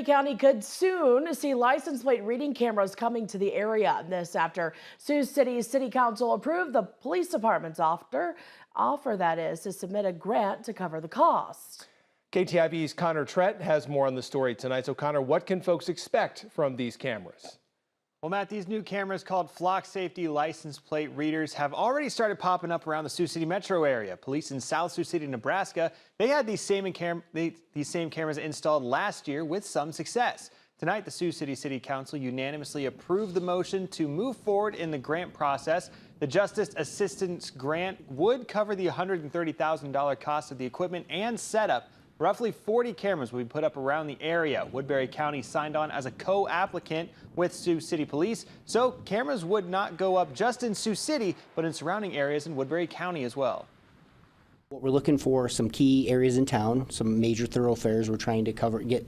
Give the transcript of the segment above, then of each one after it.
County could soon see license plate reading cameras coming to the area. This after Sioux City's City Council approved the police department's offer that is to submit a grant to cover the cost. KTIV's Connor Trett has more on the story tonight. So Connor, what can folks expect from these cameras? Well, Matt, these new cameras called Flock Safety License Plate Readers have already started popping up around the Sioux City metro area. Police in South Sioux City, Nebraska, they had these same cameras installed last year with some success. Tonight, the Sioux City City Council unanimously approved the motion to move forward in the grant process. The Justice Assistance Grant would cover the $130,000 cost of the equipment and setup. Roughly 40 cameras will be put up around the area. Woodbury County signed on as a co-applicant with Sioux City Police, so cameras would not go up just in Sioux City, but in surrounding areas in Woodbury County as well. What we're looking for, some key areas in town, some major thoroughfares we're trying to cover, get,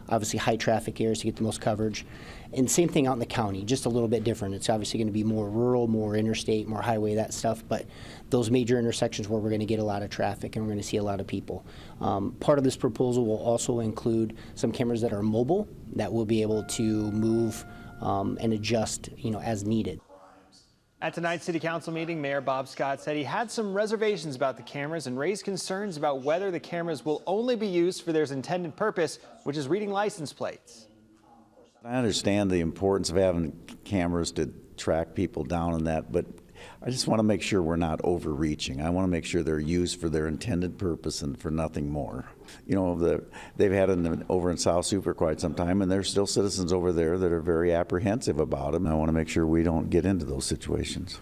obviously high traffic areas to get the most coverage. And same thing out in the county, just a little bit different. It's obviously going to be more rural, more interstate, more highway, that stuff, but those major intersections where we're going to get a lot of traffic and we're going to see a lot of people. Part of this proposal will also include some cameras that are mobile that will be able to move and adjust, as needed. At tonight's City Council meeting, Mayor Bob Scott said he had some reservations about the cameras and raised concerns about whether the cameras will only be used for their intended purpose, which is reading license plates. I understand the importance of having cameras to track people down and that, but I just want to make sure we're not overreaching. I want to make sure they're used for their intended purpose and for nothing more. They've had them over in South Sioux for quite some time, and there's still citizens over there that are very apprehensive about them. I want to make sure we don't get into those situations.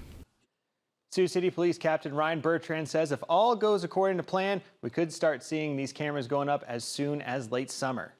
Sioux City Police Captain Ryan Bertrand says if all goes according to plan, we could start seeing these cameras going up as soon as late summer.